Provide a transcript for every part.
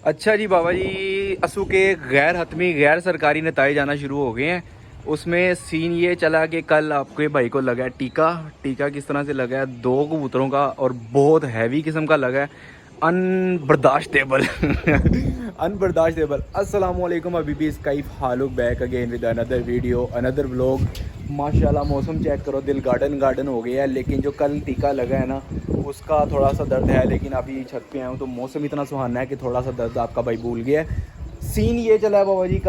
अच्छा जी बाबा जी, असू के गैर हतमी गैर सरकारी नताए जाना शुरू हो गए हैं। उसमें सीन ये चला कि कल आपके भाई को लगा है टीका। टीका किस तरह से लगा है? 2 कबूतरों का, और बहुत हैवी किस्म का लगा है। अनबर्दाश्तेबल अनबर्दाश्तेबल। अस्सलाम वालेकुम, अभी भी स्काइफ हालुक back again with another video another vlog. माशाल्लाह मौसम चेक करो, दिल गार्डन गार्डन हो गया है। लेकिन जो कल टीका लगा है ना, उसका थोड़ा सा दर्द है। लेकिन अभी छत पे आया हूँ तो मौसम इतना सुहाना है कि थोड़ा सा दर्द आपका भाई भूल गया है। सीन ये चला है बाबा जी,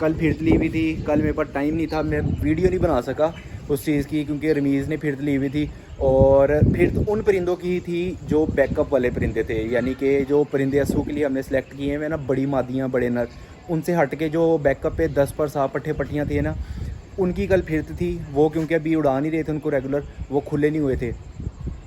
कल फिरत ली हुई थी। कल मेरे पास टाइम नहीं था, मैं वीडियो नहीं बना सका उस चीज़ की, क्योंकि रमीज़ ने फिरत ली हुई थी। और फिर उन परिंदों की थी जो बैकअप वाले परिंदे थे, यानी कि जो परिंदे असू के लिए हमने सेलेक्ट किए हैं ना, बड़ी मादियाँ बड़े नर, उनसे हट के जो बैकअप पे 10 पर 7 पट्ठे पट्टियाँ थी ना, उनकी कल फिरत थी। वो क्योंकि अभी उड़ा नहीं रहे थे उनको रेगुलर, वो खुले नहीं हुए थे,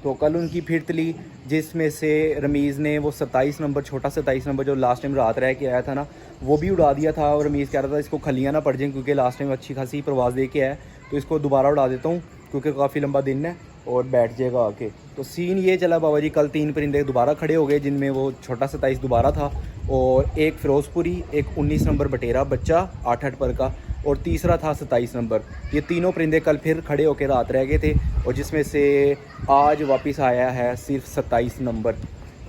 तो कल उनकी फिरत ली। जिसमें से रमीज़ ने वो 27 नंबर, छोटा 27 नंबर जो लास्ट टाइम रात रह के आया था ना, वो भी उड़ा दिया था। और रमीज़ कह रहा था इसको खलियाँ ना पड़ जाएँ, क्योंकि लास्ट टाइम अच्छी खासी प्रवास दे के आया, तो इसको दोबारा उड़ा देता हूँ क्योंकि काफ़ी लंबा दिन है और बैठ जाएगा आके। तो सीन ये चला बाबा जी, कल 3 परिंदे दोबारा खड़े हो गए, जिनमें वो छोटा 27 दोबारा था, और एक फ़िरोज़पुरी, एक 19 नंबर बटेरा बच्चा 8-8 पर का, और तीसरा था 27 नंबर। ये तीनों परिंदे कल फिर खड़े होकर रात रह गए थे, और जिसमें से आज वापस आया है सिर्फ 27 नंबर,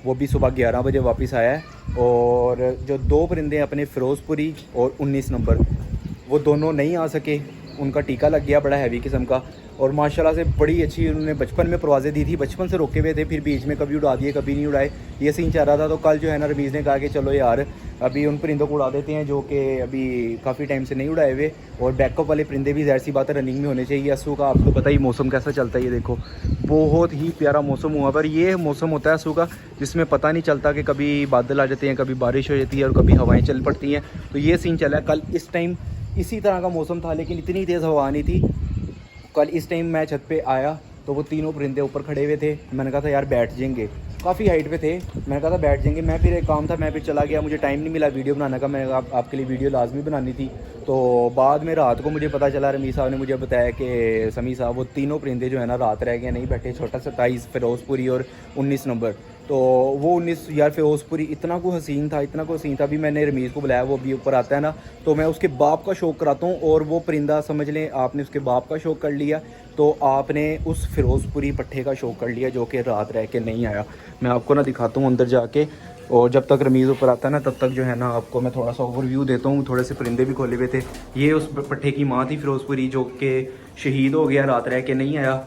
वो भी सुबह 11 बजे वापस आया है। और जो 2 परिंदे अपने फ़िरोज़पुरी और 19 नंबर, वो दोनों नहीं आ सके, उनका टीका लग गया बड़ा हैवी किस्म का। और माशाल्लाह से बड़ी अच्छी उन्होंने बचपन में परवाज़ें दी थी, बचपन से रोके हुए थे, फिर बीच में कभी उड़ा दिए कभी नहीं उड़ाए, ये सीन चल रहा था। तो कल जो है ना, रमीज़ ने कहा कि चलो यार अभी उन परिंदों को उड़ा देते हैं जो कि अभी काफ़ी टाइम से नहीं उड़ाए हुए, और बैकअप वाले परिंदे भी ज़ाहिर सी बात है रनिंग में होने चाहिए। असू का आपको पता ही मौसम कैसा चलता है, ये देखो बहुत ही प्यारा मौसम हुआ। पर ये मौसम होता है असू का जिसमें पता नहीं चलता कि कभी बादल आ जाते हैं, कभी बारिश हो जाती है, और कभी हवाएँ चल पड़ती हैं। तो ये सीन चला है। कल इस टाइम इसी तरह का मौसम था, लेकिन इतनी तेज़ हवा नहीं थी। कल इस टाइम मैं छत पे आया तो वो तीनों परिंदे ऊपर खड़े हुए थे। मैंने कहा था यार बैठ जाएंगे, काफ़ी हाइट पे थे, मैंने कहा था बैठ जाएंगे। मैं फिर एक काम था, मैं फिर चला गया, मुझे टाइम नहीं मिला वीडियो बनाने का। मैं आपके लिए वीडियो लाजमी बनानी थी। तो बाद में रात को मुझे पता चला, रमी साहब ने मुझे बताया कि समी साहब वो तीनों परिंदे जो है ना रात रह गए, नहीं बैठे। छोटा 27 फ़िरोज़पुरी और 19 नंबर। तो वो 19 यार फ़िरोज़पुरी इतना को हसीन था, इतना को हसीन था। अभी मैंने रमीज़ को बुलाया, वो अभी ऊपर आता है ना, तो मैं उसके बाप का शौक़ कराता हूँ। और वो परिंदा समझ लें आपने उसके बाप का शौक़ कर लिया, तो आपने उस फ़िरोज़पुरी पट्ठे का शौक़ कर लिया जो कि रात रह के नहीं आया। मैं आपको ना दिखाता हूँ अंदर जाके, और जब तक रमीज़ ऊपर आता है ना, तब तक जो है ना आपको मैं थोड़ा सा ओवरव्यू देता हूँ। थोड़े से परिंदे भी खोले हुए थे। ये उस पट्ठे की माँ थी फ़िरोज़पुरी, जो कि शहीद हो गया, रात रह के नहीं आया।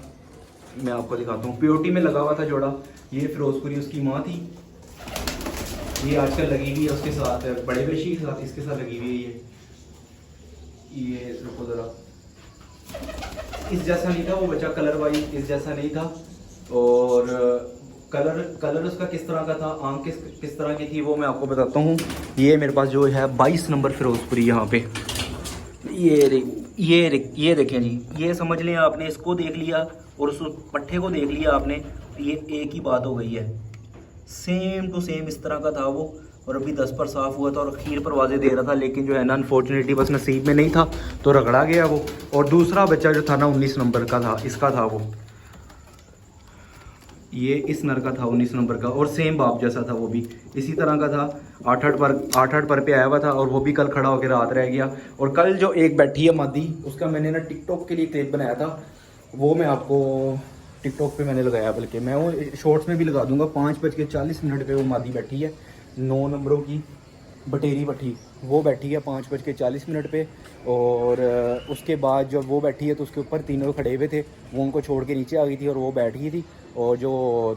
मैं आपको दिखाता हूँ, पीओटी में लगा हुआ था जोड़ा। ये फ़िरोज़पुरी उसकी माँ थी, ये आजकल लगी हुई है उसके साथ, बड़े बेशी के साथ, इसके साथ लगी हुई है। ये रुको ज़रा, इस जैसा नहीं था वो बच्चा, कलर वाइज इस जैसा नहीं था। और कलर उसका किस तरह का था, आंख किस तरह की थी, वो मैं आपको बताता हूँ। ये मेरे पास जो है 22 नंबर फ़िरोज़पुरी यहाँ पे, ये देखें जी, ये समझ लें आपने इसको देख लिया और उस पट्ठे को देख लिया आपने, ये एक ही बात हो गई है। सेम टू सेम इस तरह का था वो, और अभी 10 पर साफ़ हुआ था और खीर परवाज़ें दे रहा था, लेकिन जो है ना अनफॉर्चुनेटली बस नसीब में नहीं था, तो रगड़ा गया वो। और दूसरा बच्चा जो था ना 19 नंबर का था, इसका था वो, ये इस नर का था 19 नंबर का, और सेम बाप जैसा था, वो भी इसी तरह का था। 8-8 पर पे आया हुआ था, और वो भी कल खड़ा होकर रात रह गया। और कल जो एक बैठी है मादी, उसका मैंने ना टिकटॉक के लिए क्लिप बनाया था, वो मैं आपको टिकटॉक पे मैंने लगाया, बल्कि मैं वो शॉर्ट्स में भी लगा दूंगा। 5:40 पे वो मादी बैठी है, 9 नंबरों की बटेरी पट्टी, वो बैठी है 5:40 पे। और उसके बाद जब वो बैठी है तो उसके ऊपर तीनों खड़े हुए थे, वो उनको छोड़ के नीचे आ गई थी और वो बैठ गई थी। और जो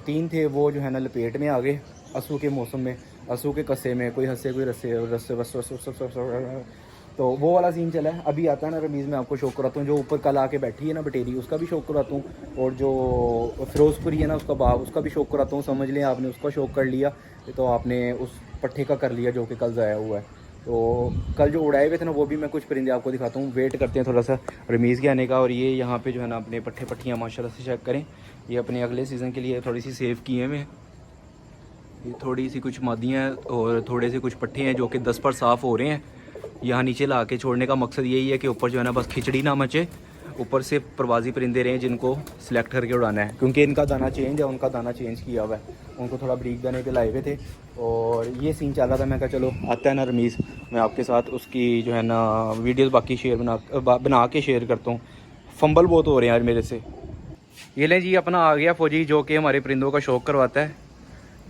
3 थे वो जो है ना लपेट में आ गए असू के मौसम में, असू के कस्से में, कोई हंसे कोई रस्से रस्से बस। तो वो वाला सीन चला है। अभी आता है ना रमीज़, मैं आपको शौक कराता हूँ। जो ऊपर कल आके बैठी है ना बटेरी, उसका भी शौक कराता हूँ। और जो फ़िरोज़पुरी है ना उसका बाप, उसका भी शौक कराता हूँ। समझ लें आपने उसका शौक कर लिया, तो आपने उस पट्ठे का कर लिया जो कि कल ज़ाया हुआ है। तो कल जो उड़ाए हुए थे ना, वो भी मैं कुछ परिंदे आपको दिखाता हूँ। वेट करते हैं थोड़ा सा रमीज़ के आने का। और ये यहाँ पे जो है ना अपने पट्ठे पट्टियाँ माशाल्लाह से चेक करें, ये अपने अगले सीज़न के लिए थोड़ी सी सेव किए हुए हैं। ये थोड़ी सी कुछ मादियाँ और थोड़े से कुछ पट्ठे हैं जो कि 10 पर साफ़ हो रहे हैं। यहाँ नीचे ला के छोड़ने का मकसद यही है कि ऊपर जो है ना बस खिचड़ी ना मचे, ऊपर से प्रवासी परिंदे रहें जिनको सिलेक्ट करके उड़ाना है, क्योंकि इनका दाना चेंज है, उनका दाना चेंज किया हुआ है। उनको थोड़ा ब्रीक देने पे लाए हुए थे और ये सीन चल रहा था। मैं कहा चलो आता है ना रमीज़, मैं आपके साथ उसकी जो है ना वीडियोस बाकी शेयर बना के शेयर करता हूँ। फंबल बहुत हो रहे हैं यार मेरे से। ये लें जी अपना आ गया फौजी जो कि हमारे परिंदों का शौक करवाता है।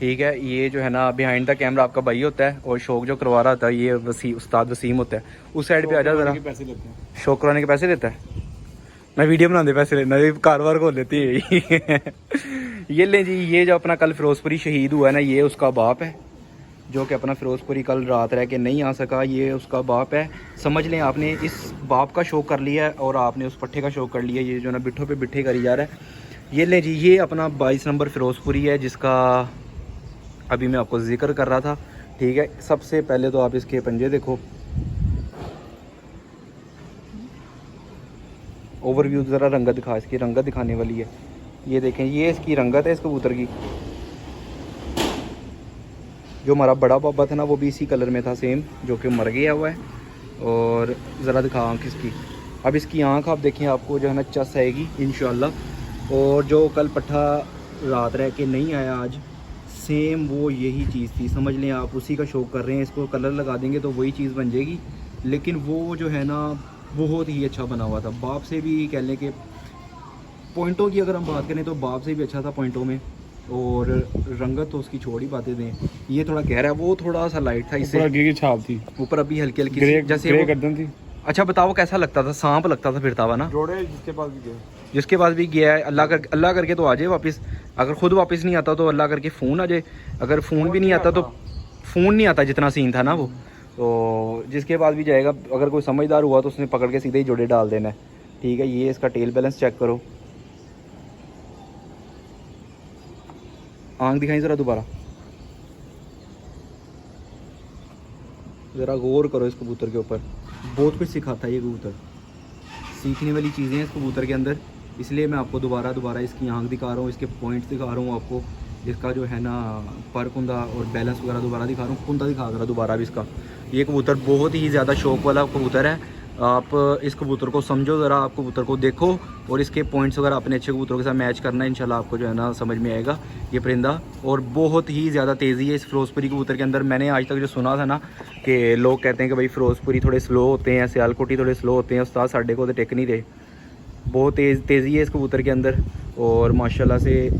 ठीक है, ये जो है ना बिहाइंड द कैमरा आपका भाई होता है और शौक जो करवा रहा था ये उस्ताद वसीम होता है। उस साइड पे आ जा ज़रा। पैसे लेते हैं, शौक करवाने के पैसे लेता है। मैं वीडियो बनाने पैसे लेना, कारोबार खोल लेती है। ये लें जी, ये जो अपना कल फिरोजपुरी शहीद हुआ है ना, ये उसका बाप है जो कि अपना फिरोजपुरी कल रात रह के नहीं आ सका। ये उसका बाप है, समझ लें आपने इस बाप का शौक कर लिया है और आपने उस पट्ठे का शौक कर लिया। ये जो ना बिट्ठों पे बिट्ठे करी जा रहा है। ये लें जी, ये अपना 22 नंबर फिरोजपुरी है जिसका अभी मैं आपको जिक्र कर रहा था। ठीक है, सबसे पहले तो आप इसके पंजे देखो, ओवरव्यू ज़रा रंगत दिखा, इसकी रंगत दिखाने वाली है। ये देखें, ये इसकी रंगत है इस कबूतर की। जो हमारा बड़ा बाबा था ना वो भी इसी कलर में था सेम, जो कि मर गया हुआ है। और ज़रा दिखा आँख इसकी। अब इसकी आँख आप देखें, आपको जो है ना चस आएगी इंशाल्लाह। और जो कल पट्ठा रात रह के नहीं आया आज, सेम वो यही चीज़ थी। समझ लें आप उसी का शौक कर रहे हैं। इसको कलर लगा देंगे तो वही चीज़ बन जाएगी। लेकिन वो जो है ना बहुत ही अच्छा बना हुआ था। बाप से भी कह लें कि पॉइंटों की अगर हम बात करें तो बाप से भी अच्छा था पॉइंटों में। और रंगत तो उसकी छोड़ ही बातें दें। ये थोड़ा गहरा है, वो थोड़ा सा लाइट था। इससे ऊपर की छाप थी, ऊपर अभी हल्की हल्की जैसे वो गर्दन थी। अच्छा बताओ कैसा लगता था? सांप लगता था, फिरता हुआ ना। जोड़े जिसके पास भी गए, जिसके पास भी गया है अल्लाह करके तो आ जाए वापस। अगर खुद वापस नहीं आता तो अल्लाह करके फ़ोन आ जाए। अगर फ़ोन भी नहीं आता तो फ़ोन नहीं आता, जितना सीन था ना वो। तो जिसके पास भी जाएगा, अगर कोई समझदार हुआ तो उसने पकड़ के सीधे ही जोड़े डाल देना है। ठीक है, ये इसका टेल बैलेंस चेक करो। आँख दिखाई ज़रा दोबारा, ज़रा गौर करो इस कबूतर के ऊपर। बहुत कुछ सिखाता है ये कबूतर, सीखने वाली चीज़ें हैं इस कबूतर के अंदर। इसलिए मैं आपको दोबारा इसकी आँख दिखा रहा हूँ, इसके पॉइंट्स दिखा रहा हूँ आपको। इसका जो है ना पर कुंदा और बैलेंस वगैरह दोबारा दिखा रहा हूँ। कुंदा दिखा रहा दोबारा भी इसका। ये कबूतर बहुत ही ज़्यादा शौक वाला कबूतर है। आप इस कबूतर को समझो ज़रा, आप कबूतर को देखो और इसके पॉइंट्स वगैरह अपने अच्छे कबूतरों के साथ मैच करना है। इंशाल्लाह आपको जो है ना समझ में आएगा ये परिंदा। और बहुत ही ज़्यादा तेज़ी है इस फिरोजपुरी कबूतर के अंदर। मैंने आज तक जो सुना था ना कि लोग कहते हैं कि भाई फिरोजपुरी थोड़े स्लो होते हैं, सियालकोटी थोड़े स्लो होते हैं, उस्ताद साढ़े को तो टेक नहीं रहे। बहुत तेज़ी है इस कबूतर के अंदर। और माशाल्लाह से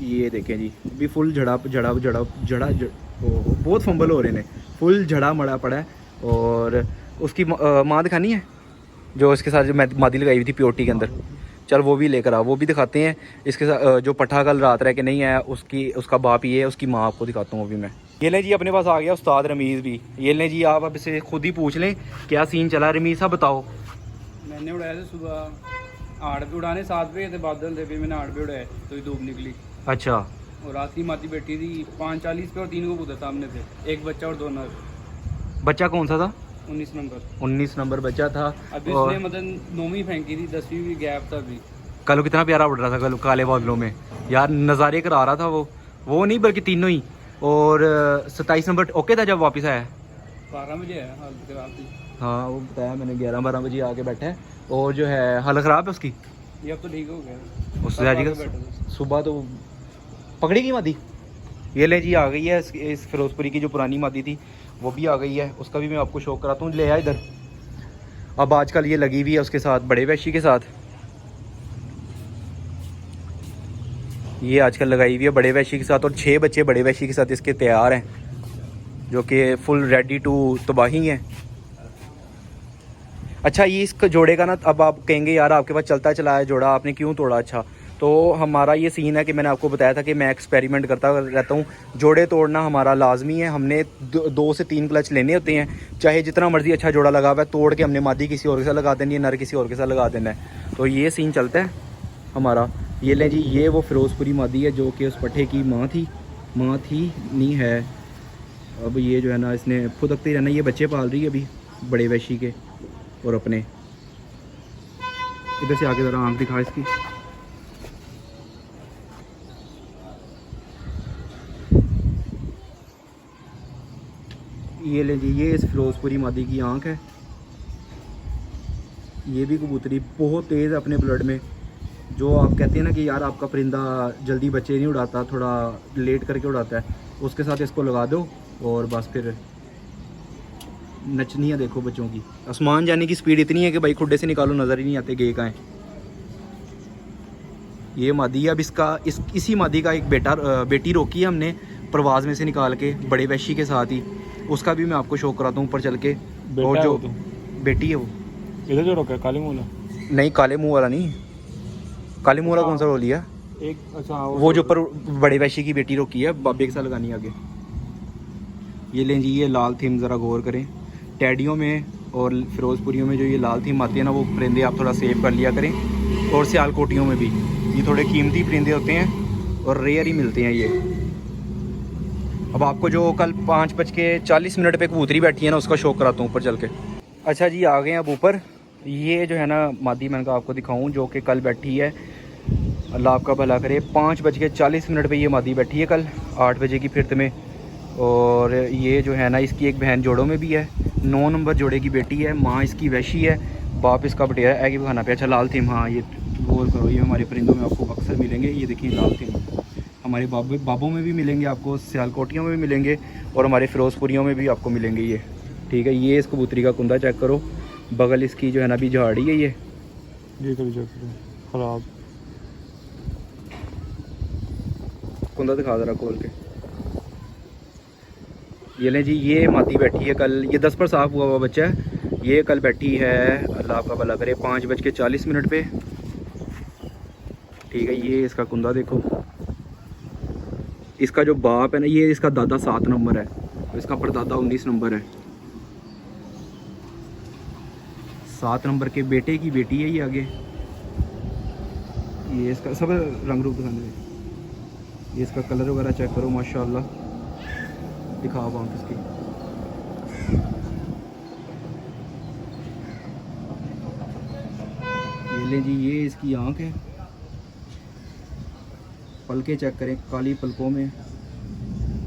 ये देखें जी, भी फुल जड़ा बहुत फंबल हो रहे हैं, फुल जड़ा मड़ा पड़ा है। और उसकी माँ दिखानी है जो इसके साथ जो मादी लगाई हुई थी प्योटी के अंदर। चल वो भी लेकर आ, वो भी दिखाते हैं। इसके साथ जो पट्ठा कल रात रह के नहीं आया उसका बाप ये है, उसकी माँ आपको दिखाता हूँ वो भी मैं। ये लें जी, अपने पास आ गया उस्ताद रमीज़ भी। ये लें जी, आप अब इसे खुद ही पूछ लें क्या सीन चला। रमीज़ साहब बताओ। मैंने उड़ाया था सुबह 8 पे उड़ाने, 7 पे थे बादल थे, फिर मैंने 8 पे उड़ाया तो ही धूप निकली। अच्छा, और रात की माती बैठी थी 5:40 पे और 3 कबूतर सामने थे, एक बच्चा और 2 नर। बच्चा कौन सा था? 19 नंबर बच्चा था। अभी उसने मतलब 9वीं फेंकी थी, 10वीं भी गैप था अभी। कल कितना प्यारा उड़ रहा था, कल काले बादलों में यार, नज़ारे करा रहा था वो नहीं बल्कि तीनों ही। और 27 नंबर ओके था जब वापस आया। 12 बजे आया, हालत खराब थी। हाँ वो बताया मैंने, 11-12 बजे आके बैठा है। और जो है हालत ख़राब है उसकी। ये अब तो ठीक हो गया। उससे का सुबह तो पकड़ेगी मादी। ये ले जी, आ गई है इस फिरोजपुरी की जो पुरानी मादी थी वो भी आ गई है। उसका भी मैं आपको शौक कराता हूँ, ले आया इधर। अब आजकल ये लगी हुई है उसके साथ, बड़े वैशी के साथ। ये आजकल लगाई हुई है बड़े वैशी के साथ और 6 बच्चे बड़े वैशी के साथ इसके तैयार हैं, जो कि फुल रेडी टू तबाही हैं। अच्छा, ये इसका जोड़े का ना, अब आप कहेंगे यार आपके पास चलता चला है जोड़ा, आपने क्यों तोड़ा? अच्छा, तो हमारा ये सीन है कि मैंने आपको बताया था कि मैं एक्सपेरिमेंट करता रहता हूँ। जोड़े तोड़ना हमारा लाजमी है। हमने 2 से 3 क्लच लेने होते हैं, चाहे जितना मर्जी अच्छा जोड़ा लगा हुआ है, तोड़ के हमने मादी किसी और के साथ लगा देनी है, नर किसी और के साथ लगा देना है। तो ये सीन चलता है हमारा। ये लें जी, ये वो फिरोजपुरी मादी है जो कि उस पट्ठे की माँ थी नहीं है। अब ये जो है ना इसने फुदकते ही रहना। ये बच्चे पाल रही है अभी बड़े वैशी के और अपने। इधर से आके ज़रा आँख दिखा इसकी। ये ले जी, ये इस फिरोजपुरी मादी की आँख है। ये भी कबूतरी बहुत तेज़ है अपने ब्लड में, जो आप कहते हैं ना कि यार आपका परिंदा जल्दी बच्चे नहीं उड़ाता, थोड़ा लेट करके उड़ाता है, उसके साथ इसको लगा दो और बस फिर नचनी है देखो बच्चों की। आसमान जाने की स्पीड इतनी है कि भाई खुड्डे से निकालो नज़र ही नहीं आते गए कहाँ हैं। ये मादी है। अब इसका इसी मादी का एक बेटी रोकी है हमने परवाज़ में से निकाल के बड़े वैशी के साथ ही, उसका भी मैं आपको शो कराता हूँ ऊपर चल के। और जो बेटी है वो इधर जो रोका है काली मूला नहीं, काले मुँह वाला नहीं, काले मुँह वाला कौन सा रोल लिया? एक अच्छा वो जो ऊपर बड़े वैशी की बेटी रोकी है, बाबे के साथ लगानी आगे। ये लें जी, ये लाल थीम ज़रा गौर करें। टैडियों में और फिरोज़पुरियों में जो ये लाल थीम आती है ना, वो परिंदे आप थोड़ा सेव कर लिया करें। और सियालकोटियों में भी ये थोड़े कीमती परिंदे होते हैं और रेयर ही मिलते हैं ये। अब आपको जो कल 5:40 पे कबूतरी बैठी है ना, उसका शौक कराता हूँ ऊपर चल के। अच्छा जी, आ गए अब ऊपर। ये जो है ना मादी मैंने कहा आपको दिखाऊं, जो कि कल बैठी है, अल्लाह आपका भला करे। 5:40 पे ये मादी बैठी है कल 8 बजे की फिरत में। और ये जो है ना, इसकी एक बहन जोड़ों में भी है, 9 नंबर जोड़े की बेटी है। माँ इसकी वैशी है, बाप इसका बटेरा है। भी खाना पे अच्छा लाल थीम, हाँ ये गौर करो, ये हमारे परिंदों में आपको अक्सर मिलेंगे। ये देखिए लाल थीम हमारे बाबों में भी मिलेंगे, आपको सियालकोटियों में भी मिलेंगे और हमारे फिरोज़पुरियों में भी आपको मिलेंगे ये। ठीक है, ये इस कबूतरी का कुंदा चेक करो, बगल इसकी जो है ना अभी झाड़ी है ये कभी चेक करो ख़राब। कुंदा दिखा ज़रा खोल के। ये लें जी, ये मादी बैठी है कल, ये 10 पर साफ़ हुआ हुआ बच्चा है। ये कल बैठी है, अल्लाह आपका भला करे, 5:40 पे। ठीक है, ये इसका कुंदा देखो। इसका जो बाप है ना, ये इसका दादा 7 नंबर है, इसका परदादा 19 नंबर है। 7 नंबर के बेटे की बेटी है ये आगे। ये इसका सब रंग रूप दिखाने में, ये इसका कलर वगैरह चेक करो माशाल्लाह। दिखाओ आँख इसकी। ये ले जी, ये इसकी आँख है। पलके चेक करें, काली पलकों में,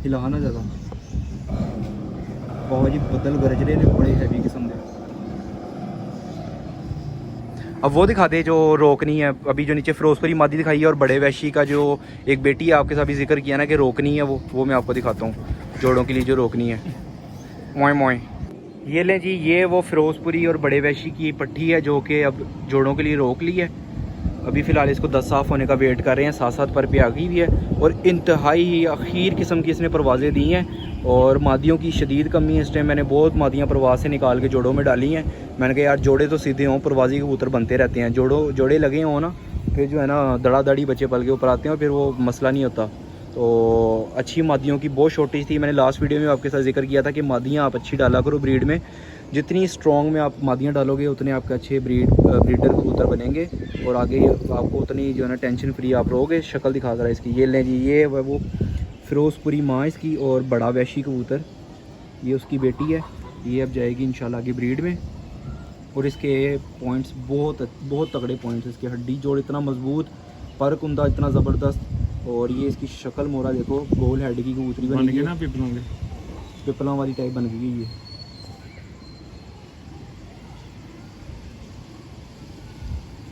हिला ना ज़्यादा। बहुत जी बदल गरज रहे ने, बड़े हैवी किस्म के। अब वो दिखा दे जो रोकनी है। अभी जो नीचे फिरोज़पुरी मादी दिखाई है और बड़े वैशी का जो एक बेटी है, आपके साथ भी जिक्र किया ना कि रोकनी है, वो मैं आपको दिखाता हूँ, जोड़ों के लिए जो रोकनी है। मोए मोए, ये लें जी, ये वो फिरोज़पुरी और बड़े वैशी की पट्टी है जो कि अब जोड़ों के लिए रोक ली है। अभी फ़िलहाल इसको 10 साफ़ होने का वेट कर रहे हैं। 7-7 पर पे आ गई हुई है और इंतहाई अखीर किस्म की इसने परवाज़ें दी हैं। और मादियों की शदीद कमी है इस टाइम। मैंने बहुत मादियाँ परवाज़ से निकाल के जोड़ों में डाली हैं। मैंने कहा यार जोड़े तो सीधे हों, परवाज़ी कबूतर बनते रहते हैं, जोड़े लगे हों ना, फिर जो है ना दड़ादड़ी बच्चे पल के ऊपर आते हैं और फिर वो मसला नहीं होता। तो अच्छी मादियों की बहुत शॉर्टेज थी। मैंने लास्ट वीडियो में आपके साथ जिक्र किया था कि मादियाँ आप अच्छी डाला करो ब्रीड में। जितनी स्ट्रॉन्ग में आप मादियाँ डालोगे उतने आपके अच्छे ब्रीडर कबूतर बनेंगे और आगे आपको उतनी जो है ना टेंशन फ्री आप रहोगे। शक्ल दिखा रहा है इसकी। ये लें जी, ये वो फिरोज़पुरी माँ इसकी और बड़ा वैशी कबूतर, ये उसकी बेटी है। ये अब जाएगी इंशाल्लाह आगे ब्रीड में। और इसके पॉइंट्स बहुत तगड़े पॉइंट्स। इसके हड्डी जोड़ इतना मजबूत, पर कुंदा इतना ज़बरदस्त। और ये इसकी शक्ल मोरा देखो, गोल हेड की कबूतरी बन गई ना, पिपलों वाली टाइप बन गई ये।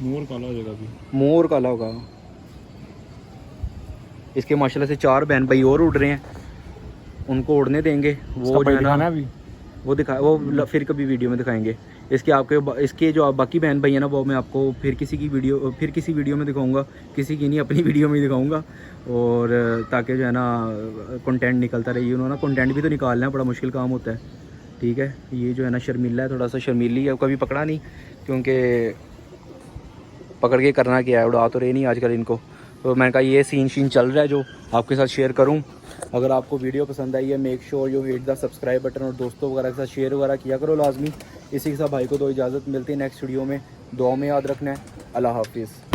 मोर काला हो जाएगा अभी, मोर काला होगा। इसके माशाल्लाह से 4 बहन भाई और उड़ रहे हैं, उनको उड़ने देंगे। वो जो है ना अभी वो फिर कभी वीडियो में दिखाएंगे। इसके जो बाकी बहन भाई हैं ना, वो मैं आपको फिर किसी वीडियो में दिखाऊंगा। किसी की नहीं, अपनी वीडियो में ही दिखाऊंगा। और ताकि जो है ना कंटेंट निकलता रही। उन्होंने कंटेंट भी तो निकालना है, बड़ा मुश्किल काम होता है। ठीक है, ये जो है ना शर्मीला है, थोड़ा सा शर्मीली है, कभी पकड़ा नहीं, क्योंकि पकड़ के करना क्या है, उड़ा तो रहे नहीं आजकल इनको। तो मैंने कहा ये सीन चल रहा है जो आपके साथ शेयर करूं। अगर आपको वीडियो पसंद आई है, make sure you hit the subscribe button और दोस्तों वगैरह के साथ शेयर वगैरह किया करो लाजमी। इसी के साथ भाई को तो इजाज़त, मिलती है नेक्स्ट वीडियो में। दुआ में याद रखना है। अल्लाह हाफिज़।